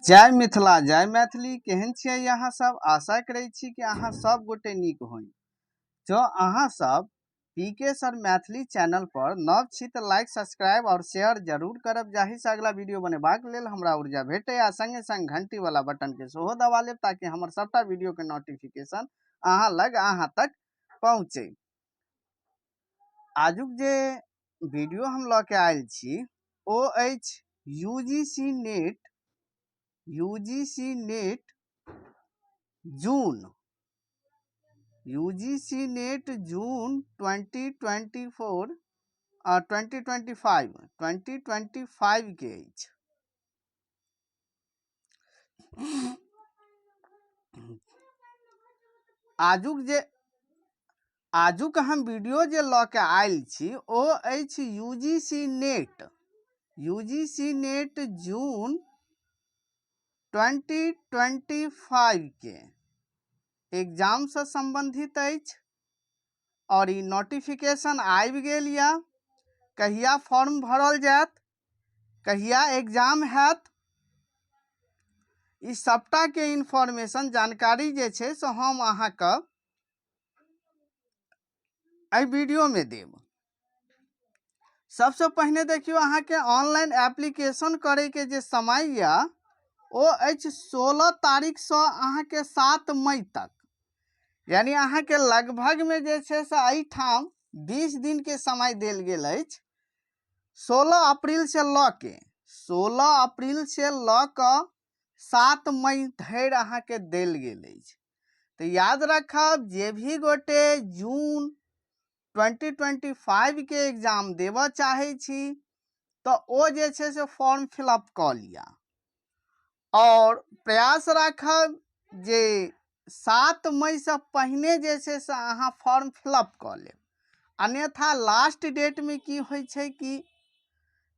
जय मिथिला जय मैथिली। केहन छियै अहाँ सब? आशा करै छी कि अहाँ सब गोटे नीक होइ। जो अहाँ सब पीके सर मैथिली चैनल पर नव छी तऽ लाइक सब्सक्राइब और शेयर जरूर करब, जाहि से अगला वीडियो बनेबाक लेल हमरा ऊर्जा भेटे आ संगे संग घंटी वाला बटन के सेहो दबा लेब ताकि हमर सबटा वीडियो के नोटिफिकेशन अहाँ लग अहाँ तक पहुँचे। आजुक जे वीडियो हम लऽ के आयल छी ओ अछि यूजीसी नेट जून 2024 2025 के अछि। आजुक हम वीडियो जे लऽ के आयल छी ओ अछि यूजीसी नेट जून 2025 के एग्जाम से संबंधित अछि और ई नोटिफिकेशन आबि गेल या। कहिया फॉर्म भरल जायत, कहिया एग्जाम हैत, ई सबटा के इंफॉर्मेशन जानकारी जे छै से हम अहाँके एहि वीडियो में देब। सबसे पहले देखियो अहाँ के ऑनलाइन एप्लीकेशन करे के जे समय या ओ अछि 16 तारीख से अहाँ के 7 मई तक, यानी अहाँ के लगभग में जे छै से एहि ठाम 20 दिन के समय देल गेल अछि। 16 अप्रैल से ल के 7 मई धरि अहाँ के देल गेल अछि। तो याद रखब जे भी गोटे जून 2025 के एग्जाम देव चाहे छी तो ओ जे छै से फॉर्म फिलअप क लिया और प्रयास रखब जे 7 मई से पहले जे छै से अहाँ फॉर्म फिलअप क लेब, अन्यथा लास्ट डेट में की होइ छै कि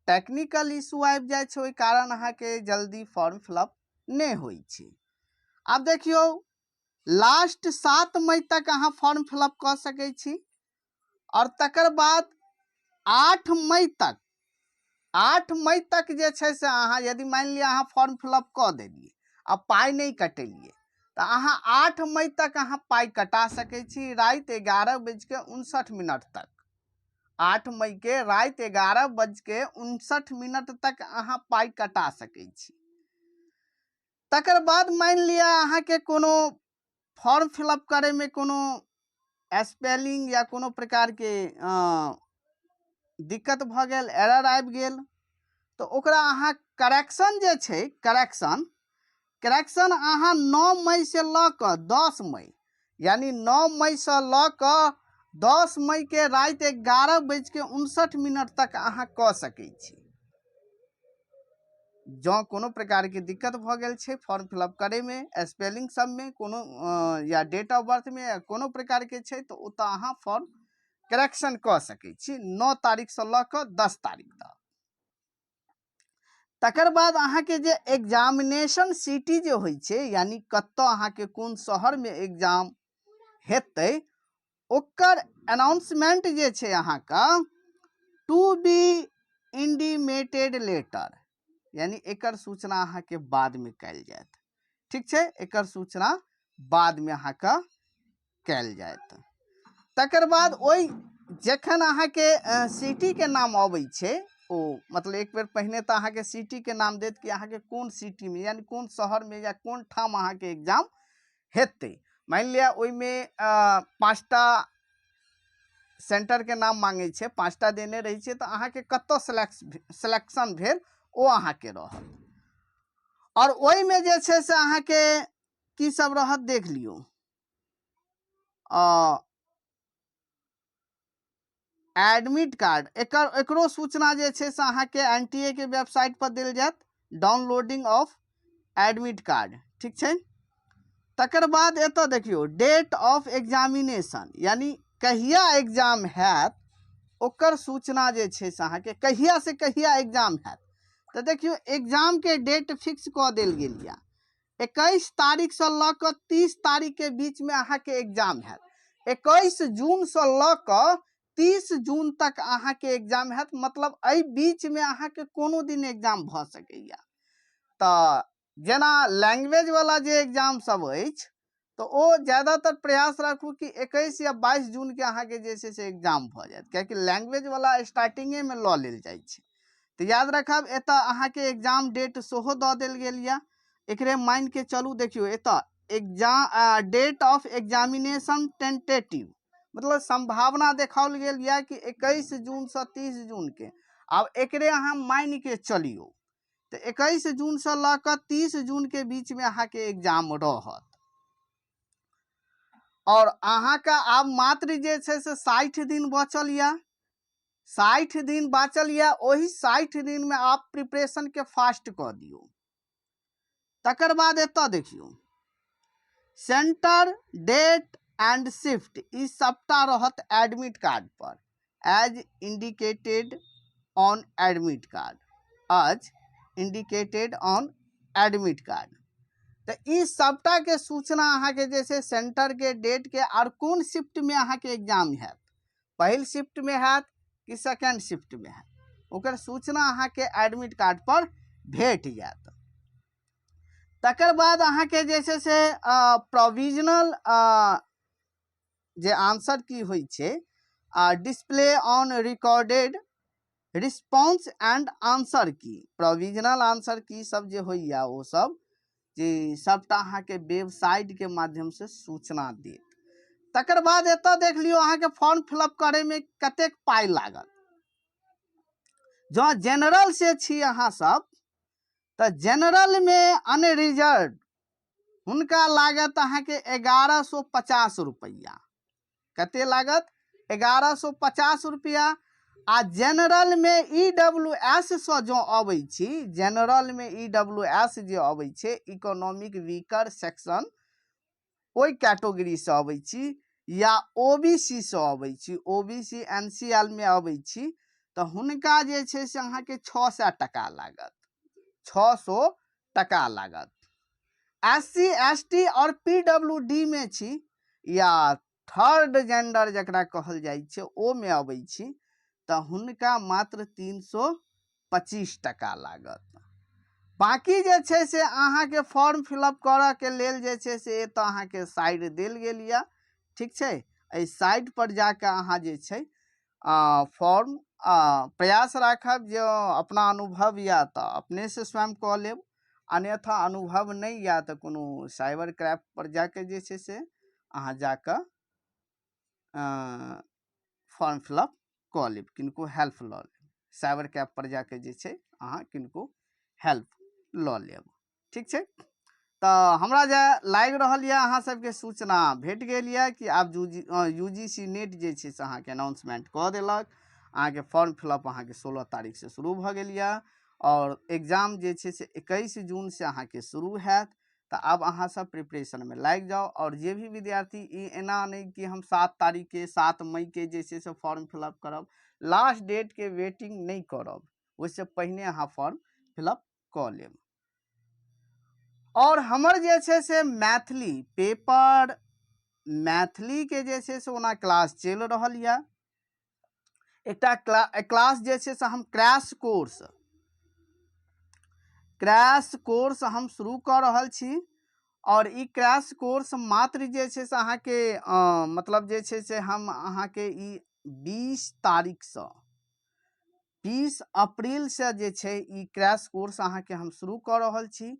टेक्निकल इशू आबि जाय छै, ओहि कारण अहाँ के जल्दी फॉर्म फिलअप नहीं होइ छै। अब देखियो लास्ट 7 मई तक अहाँ फॉर्म फिलअप क सकै छी और तकर बाद 8 मई तक जे छै से अहाँ यदि मान लिया अहाँ फॉर्म फिलअप क देलिए आ पाई नहीं कटेलिए तो अहाँ 8 मई तक अहाँ पाई कटा सकै छी रात 11:59 तक। 8 मई के रात 11:59 तक अहाँ पाई कटा सकै छी। तकर बाद मान लिया अहाँ के कोनो फॉर्म फिलअप करे में कोनो स्पेलिंग या कोनो प्रकार के दिक्कत भ गेल, एरर आबि गेल, तो ओकरा अहाँ करेक्शन जे छै करेक्शन अहाँ 9 मई से ल के 10 मई, यानी 9 मई से ल के 10 मई के रात 11:59 तक अहाँ क सकै छी। जो कोनो प्रकार के दिक्कत भ गेल छै फॉर्म फिलअप करे में, स्पेलिंग सब में कोनो या डेट ऑफ बर्थ में या कोनो प्रकार के छै तो उत अहाँ फॉर्म करेक्शन क सकै छी 9 तारीख से ल के 10 तारीख तक। तकर बाद अहाँ के जे एग्जामिनेशन सिटी जे होइ छै, यानी कत्तो अहाँ के कोन शहर में एग्जाम हेतै, ओकर अनाउंसमेंट जे छै अहाँ का टू बी इंडिमेटेड लेटर, यानी एकर सूचना अहाँ के बाद में कैल जायत। ठीक छै, एकर सूचना बाद में अहाँ का कैल जायत। तकर बाद ओई जखन अहाँ के सिटी के नाम आबै छै, ओ मतलब एक बेर पहले तो अहाँ के सिटी के नाम देत कि अहाँ के कौन सिटी में यानी कौन शहर में या कौन ठाम अहाँ के एग्जाम हेतै। मान लिया ओई में 5टा सेंटर के नाम मांगे छै, 5टा देने रही छै, तो अहाँ के कत्तो सिलेक्शन भेल ओ अहाँ के रहत। और ओई में जे छै से अहाँ के की सब रहत देख लियो। एडमिट कार्ड, एकरो सूचना जे छै से अहाँ के एनटीए के वेबसाइट पर देल जायत, डाउनलोडिंग ऑफ एडमिट कार्ड। ठीक छै। तकर बाद एतो देखियो डेट ऑफ एग्जामिनेशन, यानी कहिया एग्जाम हैत ओकर सूचना जे छै से अहाँ के कहिया से कहिया एग्जाम हैत। तो देखियो एग्जाम के डेट फिक्स क देल गेल या 21 तारीख से ल के 30 तारीख के बीच में अहाँ के एग्जाम हैत। 21 जून से ल के 30 जून तक अहाँ के एग्जाम हैत, मतलब एहि बीच में अहाँ के कोनो दिन एग्जाम भ सकैया। तो जेना लैंग्वेज वाला जे एग्जाम सब अछि तो ओ ज्यादातर प्रयास राखू कि 21 या 22 जून के अहाँके जे छै से एग्जाम भऽ जायत, कियाकि लैंग्वेज वाला स्टार्टिंगे में लऽ लेल जाइ छै। तो याद रखब एतऽ अहाँके एग्जाम डेट सेहो दऽ देल गेल यऽ, एकरे मान के चलू। देखियो एतऽ exam date of examination tentative मतलब संभावना देखाओल गेल यऽ कि 21 जून से 30 जून के। आब एकरे अहाँ मान के चलियो तो 21 जून से लऽ कऽ 30 जून के बीच में अहाँके एग्जाम रहत। और अहाँके आब मात्र जे छै से 60 दिन बचल यऽ, 60 दिन बाँचल यऽ। ओही 60 दिन में आप प्रिपरेशन के फास्ट कऽ दियौ। तकर बाद एतऽ देखियो सेंटर, डेट एंड शिफ्ट ई सबटा रहत एडमिट कार्ड पर, as indicated on admit card, as indicated on admit card. तो ई सबटा के सूचना अहाँके जे छै सेंटर के, डेट के और कोन शिफ्ट में अहाँके एग्जाम हैत, पहिल शिफ्ट में हैत कि सेकेंड शिफ्ट में हैत, ओकर सूचना अहाँके एडमिट कार्ड पर भेट जायत। तकर बाद अहाँके जे छै से प्रोविजनल जे आंसर की होइ छै, display on recorded response and answer की, प्रोविजनल आंसर की सब जे होइया वो सब जे सबटा अहाँके वेबसाइट के माध्यम से सूचना देत। तकर बाद एतऽ देख लियो अहाँके फॉर्म फिलअप करे में कतेक पाई लागत। जो जनरल से छी अहाँ सब तो जनरल में अनरिजर्व हुनका लागत अहाँके 1150 रुपया। कते लागत? 1150 रुपया। आ जनरल में EWS से जो अबै छी, जनरल में EWS जे अबै छै, इकोनॉमिक वीकर सेक्शन, ओई कैटेगरी से अबै छी, या OBC से अबै छी, OBC NCL में अबै छी, तो हुनका जे छै से अहाँके 600 टका लागत, 600 टका लागत। SC ST और PWD में छी या थर्ड जेंडर जकरा कहल जाइ छै ओ में अबै छी तो हुनका मात्र 325 टका लागत। बाकी जे छै से अहाँके फॉर्म फिलअप करऽ के लेल जे छै से एतऽ अहाँके साइड देल गेल यऽ, ठीक छै। एहि साइट पर जाके अहाँ जे छै फॉर्म प्रयास राखब जो अपना अनुभव या तो अपने से स्वयं कऽ लेब, अन्यथा अनुभव नहीं या तो कोनो साइबर क्राफ्ट पर जाके जे छै से अहाँ जाके फॉर्म फिलअप कऽ लेब, किनको हेल्प लऽ लेब, साइबर कैफ पर जाके जे छै अहाँ किनको हेल्प लऽ लेब, ठीक छै। तो हमरा जे लागि रहल यऽ अहाँ सबके सूचना भेट गेल यऽ कि आब UGC नेट जे छै से अहाँके अनाउंसमेंट कऽ देलक। अहाँके फॉर्म फिलअप अहाँके 16 तारीख से शुरू भऽ गेल यऽ और एग्जाम जे छै से 21 जून से अहाँके शुरू हैत। तो अब अहाँ सब प्रिपरेशन में लागि जाओ। और जे भी विद्यार्थी एना नहीं कि हम 7 तारीख के 7 मई के जे छै से फॉर्म फिलअप करब, लास्ट डेट के वेटिंग नहीं करब, उससे पहिने अहाँ फॉर्म फिलअप कऽ लेब। और हमर जे छै से मैथिली पेपर, मैथिली के जे छै से ओना क्लास चलि रहल यऽ। एकटा क्लास जे छै से हम क्रैश कोर्स हम शुरू कऽ रहल छी। और ई क्रैश कोर्स मात्र जे छै से अहाँके मतलब जे छै से हम अहाँके ई 20 तारीख से 20 अप्रैल से जे छै ई क्रैश कोर्स अहाँके हम शुरू कऽ रहल छी।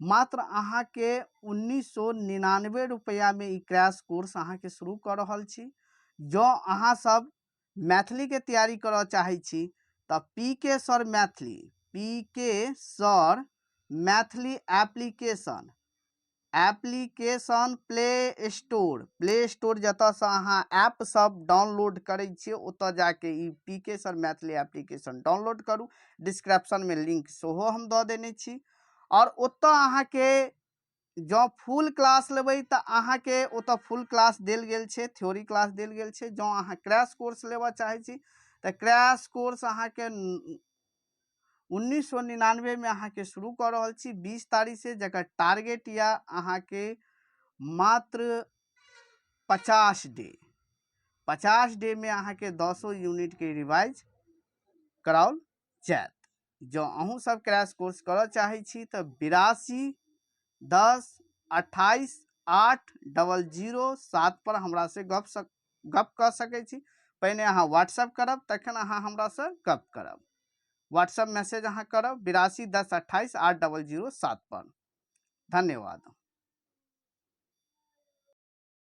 मात्र अहाँके 1999 रुपया में ई क्रैश कोर्स अहाँके शुरू कऽ रहल छी। जो अहाँ सब मैथिली के तैयारी करऽ चाहै छी तो PK sir Maithili application play store जतऽ से अहाँ ऐप सब डाउनलोड करै छियै ओतऽ जाके ई PK sir Maithili application download करू। डिस्क्रिप्शन में लिंक सेहो हम दऽ देने छी। और ओतऽ अहाँके जो फुल क्लास लेबै तो अहाँके ओतऽ फुल क्लास देल गेल छै, थ्योरी क्लास देल गेल छै। जो अहाँ क्रैश कोर्स लेबऽ चाहै छी तो क्रैश कोर्स अहाँके 1999 में अहाँके शुरू कऽ रहल छी 20 तारीख से, जकर टारगेट या अहाँके मात्र 50 डे में अहाँके 10 यूनिट के रिवाइज कराओल जायत। जो अहूँ सब क्रैश कोर्स करऽ चाहै छी तो 82 10280007 पर हमरा से गप कऽ सकै छी। पहिने अहाँ व्हाट्सएप करब, तखन अहाँ हमरा से गप करब। व्हाट्सएप मैसेज अहाँ करब 82 10 28 8007 पर। धन्यवाद।